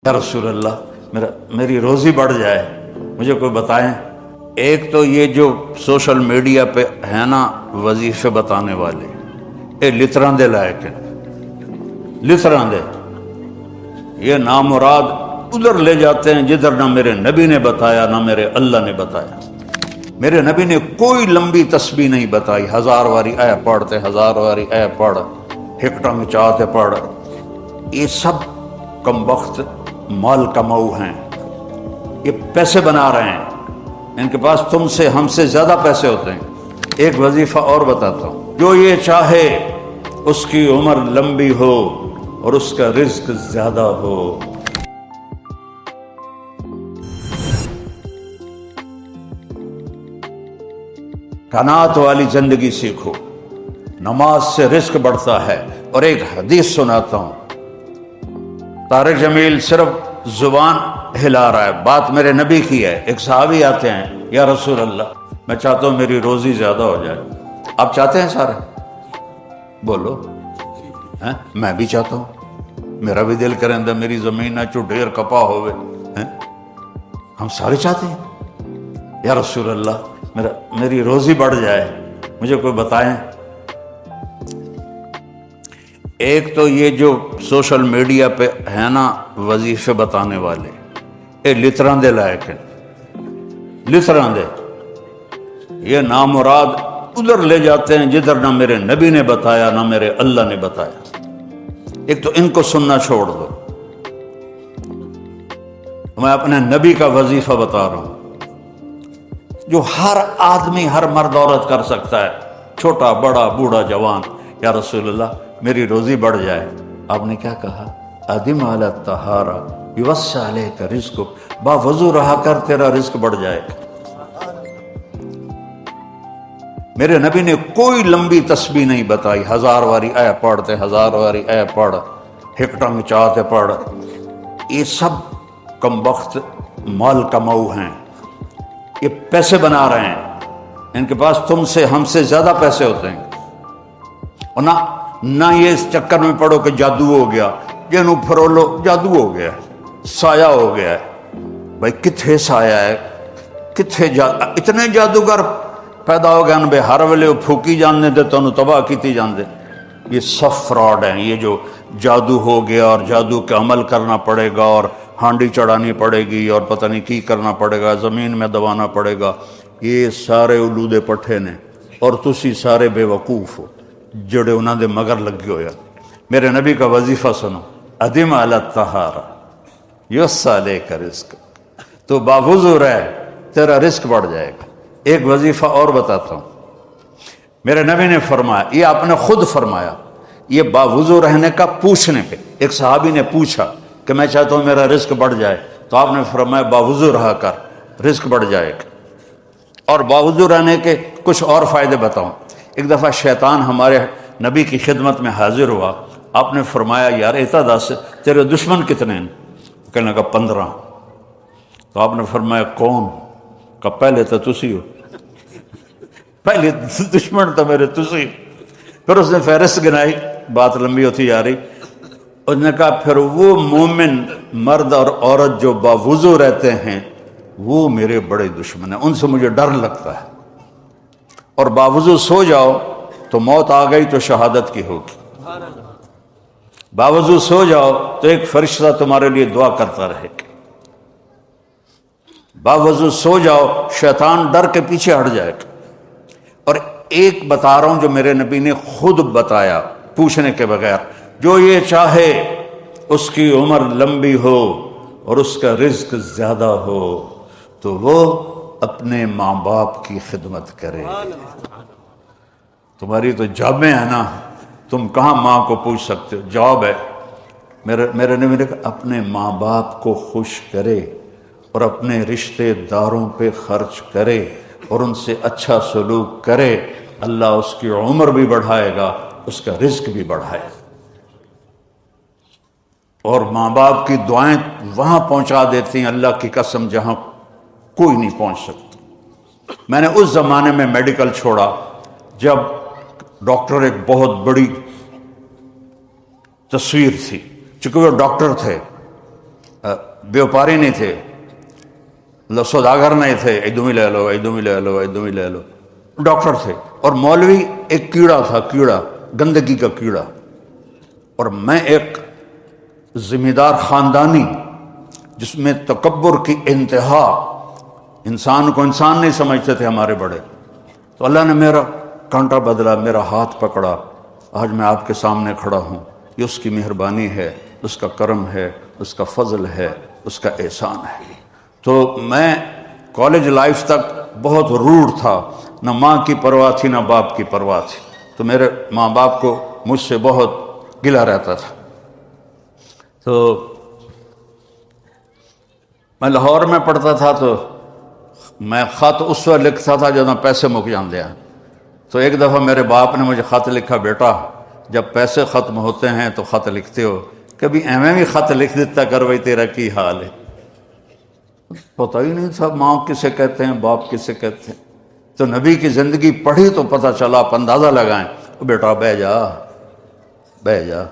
یا رسول اللہ میری روزی بڑھ جائے، مجھے کوئی بتائیں۔ ایک تو یہ جو سوشل میڈیا پہ ہے نا وظیفے بتانے والے، یہ لطراں دے لائق ہیں، لطراں دے، یہ نامراد ادھر لے جاتے ہیں جدھر نہ میرے نبی نے بتایا نہ میرے اللہ نے بتایا۔ میرے نبی نے کوئی لمبی تسبیح نہیں بتائی، 1000 واری اے پڑھتے، 1000 واری اے پڑھ، ہکٹا میں چاہتے پڑھ۔ یہ سب کم وقت مال کماؤ ہیں، یہ پیسے بنا رہے ہیں، ان کے پاس تم سے ہم سے زیادہ پیسے ہوتے ہیں۔ ایک وظیفہ اور بتاتا ہوں، جو یہ چاہے اس کی عمر لمبی ہو اور اس کا رزق زیادہ ہو۔ قناعت والی زندگی سیکھو، نماز سے رزق بڑھتا ہے۔ اور ایک حدیث سناتا ہوں، طارق جمیل صرف زبان ہلا رہا ہے، بات میرے نبی کی ہے۔ ایک صحابی آتے ہیں، یا رسول اللہ میں چاہتا ہوں میری روزی زیادہ ہو جائے۔ آپ چاہتے ہیں سارے؟ بولو، میں بھی چاہتا ہوں، میرا بھی دل کریں دا میری زمین نہ چو ڈھیر کپا ہوئے، ہم سارے چاہتے ہیں۔ یا رسول اللہ میری روزی بڑھ جائے، مجھے کوئی بتائیں۔ ایک تو یہ جو سوشل میڈیا پہ ہے نا وظیفے بتانے والے، یہ لطراں دے لائق ہیں، لطراں دے، یہ نامراد ادھر لے جاتے ہیں جدھر نہ میرے نبی نے بتایا نہ میرے اللہ نے بتایا۔ ایک تو ان کو سننا چھوڑ دو، میں اپنے نبی کا وظیفہ بتا رہا ہوں جو ہر آدمی، ہر مرد عورت کر سکتا ہے، چھوٹا بڑا بوڑھا جوان۔ یا رسول اللہ میری روزی بڑھ جائے۔ آپ نے کیا کہا؟ ادم علی الطہارہ یوسع علیک رزقک، با وضو رہا کر تیرا رزق بڑھ جائے گا۔ میرے نبی نے کوئی لمبی تسبیح نہیں بتائی، 1000 واری اے پڑھتے، 1000 واری اے پڑھ، ہکٹا میں چاہتے پڑھ۔ یہ سب کم وقت مال کماؤ ہیں، یہ پیسے بنا رہے ہیں، ان کے پاس تم سے ہم سے زیادہ پیسے ہوتے ہیں۔ اور نہ یہ اس چکر میں پڑو کہ جادو ہو گیا، جنوں پھرولو جادو ہو گیا، سایہ ہو گیا ہے۔ بھائی کتھے سایہ ہے، کتھے اتنے جادوگر پیدا ہو گئے بے ہر ویلے پھوکی جاندے تے تانوں تباہ کیتی جاندے۔ یہ سب فراڈ ہیں، یہ جو جادو ہو گیا اور جادو کے عمل کرنا پڑے گا اور ہانڈی چڑھانی پڑے گی اور پتہ نہیں کی کرنا پڑے گا، زمین میں دبانا پڑے گا، یہ سارے الودے پٹھے نے، اور تسی سارے بے وقوف ہو جڑے انہاں دے مگر لگے ہویا۔ میرے نبی کا وظیفہ سنو، ادم علی الطہارہ یوسع علیک رزق، تو باوضو رہ، تیرا رزق بڑھ جائے گا۔ ایک وظیفہ اور بتاتا ہوں، میرے نبی نے فرمایا، یہ آپ نے خود فرمایا، یہ باوضو رہنے کا پوچھنے پہ ایک صحابی نے پوچھا کہ میں چاہتا ہوں میرا رزق بڑھ جائے، تو آپ نے فرمایا باوضو رہا کر، رزق بڑھ جائے گا۔ اور باوضو رہنے کے کچھ اور فائدے بتاؤں۔ ایک دفعہ شیطان ہمارے نبی کی خدمت میں حاضر ہوا، آپ نے فرمایا یار اتا دس تیرے دشمن کتنے ہیں؟ کہنے لگا 15۔ تو آپ نے فرمایا کون؟ کہ پہلے تو تسی ہو، پہلے دشمن تو میرے تسی۔ پھر اس نے فہرست گنائی، بات لمبی ہوتی جا رہی۔ اس نے کہا پھر وہ مومن مرد اور عورت جو باوضو رہتے ہیں وہ میرے بڑے دشمن ہیں، ان سے مجھے ڈر لگتا ہے۔ اور باوضو سو جاؤ تو موت آ گئی تو شہادت کی ہوگی، باوضو سو جاؤ تو ایک فرشتہ تمہارے لیے دعا کرتا رہے گا، باوضو سو جاؤ شیطان ڈر کے پیچھے ہٹ جائے گا۔ اور ایک بتا رہا ہوں جو میرے نبی نے خود بتایا پوچھنے کے بغیر، جو یہ چاہے اس کی عمر لمبی ہو اور اس کا رزق زیادہ ہو تو وہ اپنے ماں باپ کی خدمت کرے۔ تمہاری تو جابیں ہیں نا، تم کہاں ماں کو پوچھ سکتے ہو، جاب ہے۔ میرے نبی نے کہا اپنے ماں باپ کو خوش کرے اور اپنے رشتہ داروں پہ خرچ کرے اور ان سے اچھا سلوک کرے، اللہ اس کی عمر بھی بڑھائے گا، اس کا رزق بھی بڑھائے گا۔ اور ماں باپ کی دعائیں وہاں پہنچا دیتی ہیں اللہ کی قسم جہاں کوئی نہیں پہنچ سکتا۔ میں نے اس زمانے میں میڈیکل چھوڑا جب ڈاکٹر ایک بہت بڑی تصویر تھی، چونکہ وہ ڈاکٹر تھے، بیوپاری نہیں تھے، سوداگر نہیں تھے، ادھم ہی لے لو ادھم ہی لے لو ادھم ہی لے لو، ڈاکٹر تھے۔ اور مولوی ایک کیڑا تھا، کیڑا، گندگی کا کیڑا، اور میں ایک ذمہ دار خاندانی جس میں تکبر کی انتہا، انسان کو انسان نہیں سمجھتے تھے ہمارے بڑے۔ تو اللہ نے میرا کانٹا بدلا، میرا ہاتھ پکڑا، آج میں آپ کے سامنے کھڑا ہوں۔ یہ اس کی مہربانی ہے، اس کا کرم ہے، اس کا فضل ہے، اس کا احسان ہے۔ تو میں کالج لائف تک بہت روڈ تھا، نہ ماں کی پرواہ تھی نہ باپ کی پرواہ تھی، تو میرے ماں باپ کو مجھ سے بہت گلہ رہتا تھا۔ تو میں لاہور میں پڑھتا تھا، تو میں خط اس وقت لکھتا تھا جب پیسے مک جاندے ہیں۔ تو ایک دفعہ میرے باپ نے مجھے خط لکھا، بیٹا جب پیسے ختم ہوتے ہیں تو خط لکھتے ہو، کبھی ایویں بھی خط لکھ دیتا کر بھائی تیرا کی حال ہے۔ پتہ ہی نہیں تھا ماں کسے کہتے ہیں، باپ کسے کہتے ہیں۔ تو نبی کی زندگی پڑھی تو پتہ چلا، آپ اندازہ لگائیں۔ بیٹا بہ جا بہ جا۔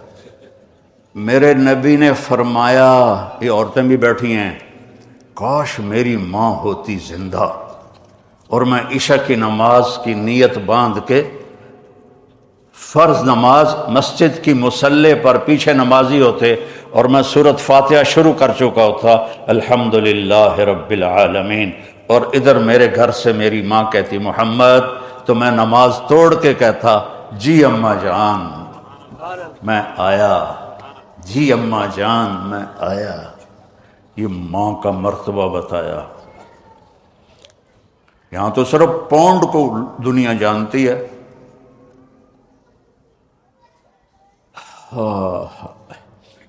میرے نبی نے فرمایا، یہ عورتیں بھی بیٹھی ہیں، کاش میری ماں ہوتی زندہ اور میں عشاء کی نماز کی نیت باندھ کے فرض نماز مسجد کی مصلی پر پیچھے نمازی ہوتے اور میں سورۃ فاتحہ شروع کر چکا ہوتا، الحمدللہ رب العالمین، اور ادھر میرے گھر سے میری ماں کہتی محمد، تو میں نماز توڑ کے کہتا جی اماں جان میں آیا، جی اماں جان میں آیا۔ یہ ماں کا مرتبہ بتایا۔ یہاں تو صرف پونڈ کو دنیا جانتی ہے۔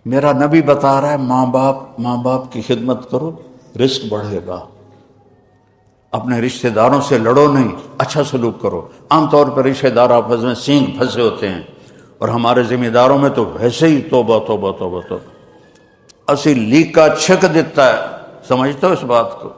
میرا نبی بتا رہا ہے ماں باپ کی خدمت کرو، رزق بڑھے گا۔ اپنے رشتہ داروں سے لڑو نہیں، اچھا سلوک کرو۔ عام طور پر رشتہ دار آپس میں سینگ پھنسے ہوتے ہیں، اور ہمارے ذمہ داروں میں تو ویسے ہی توبہ توبہ توبہ توبہ، اسی لیکا چھک دیتا ہے۔ سمجھتے ہو اس بات کو؟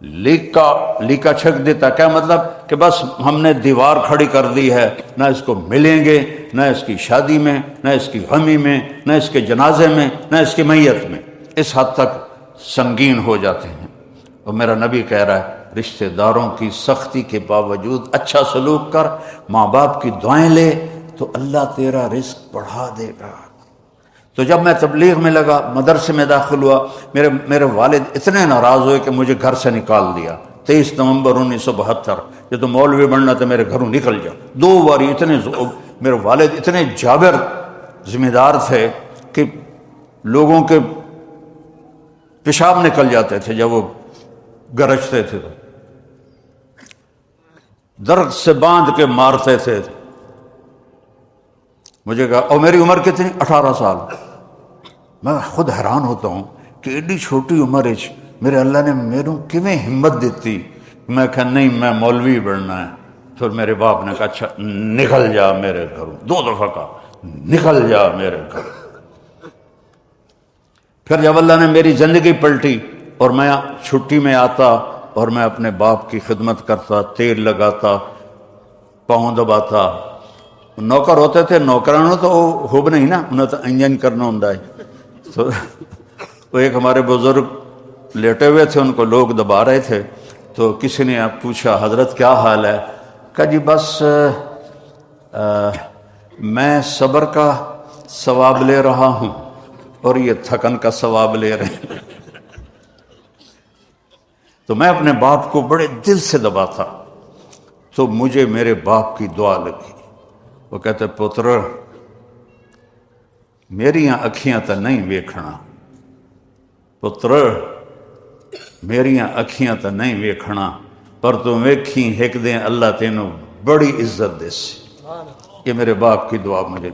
لیکا چھک دیتا کیا مطلب؟ کہ بس ہم نے دیوار کھڑی کر دی ہے، نہ اس کو ملیں گے، نہ اس کی شادی میں، نہ اس کی غمی میں، نہ اس کے جنازے میں، نہ اس کی میت میں۔ اس حد تک سنگین ہو جاتے ہیں۔ اور میرا نبی کہہ رہا ہے رشتہ داروں کی سختی کے باوجود اچھا سلوک کر، ماں باپ کی دعائیں لے، تو اللہ تیرا رزق بڑھا دے گا۔ تو جب میں تبلیغ میں لگا، مدرسے میں داخل ہوا، میرے والد اتنے ناراض ہوئے کہ مجھے گھر سے نکال دیا۔ 23 نومبر 1972، یہ تو مولوی بننا تو میرے گھروں نکل جا۔ 2 باری میرے والد اتنے جابر ذمہ دار تھے کہ لوگوں کے پیشاب نکل جاتے تھے جب وہ گرجتے تھے، تو درخت سے باندھ کے مارتے تھے۔ مجھے کہا، اور میری عمر کتنی؟ 18 سال۔ میں خود حیران ہوتا ہوں کہ ایڈی چھوٹی عمر میرے اللہ نے میروں کیویں ہمت دیتی۔ میں کہا نہیں، میں مولوی بننا ہے۔ پھر میرے باپ نے کہا اچھا نکل جا میرے گھروں، 2 دفعہ کہا نکل جا میرے گھر۔ پھر جب اللہ نے میری زندگی پلٹی اور میں چھٹی میں آتا اور میں اپنے باپ کی خدمت کرتا، تیل لگاتا، پاؤں دباتا۔ نوکر ہوتے تھے، نوکرانوں تو ہوب نہیں نا، انہیں تو انجن کرنا ہوں۔ تو ایک ہمارے بزرگ لیٹے ہوئے تھے، ان کو لوگ دبا رہے تھے، تو کسی نے پوچھا حضرت کیا حال ہے؟ کہا جی بس میں صبر کا ثواب لے رہا ہوں اور یہ تھکن کا ثواب لے رہے ہیں۔ تو میں اپنے باپ کو بڑے دل سے دباتا، تو مجھے میرے باپ کی دعا لگی۔ وہ کہتے پتر میریاں اکھیاں تا نہیں ویکھنا، پتر میریاں اکھیاں تا نہیں ویکھنا، پر تو ویکھی ایک دن اللہ تینوں بڑی عزت دے سی۔ یہ میرے باپ کی دعا مجھے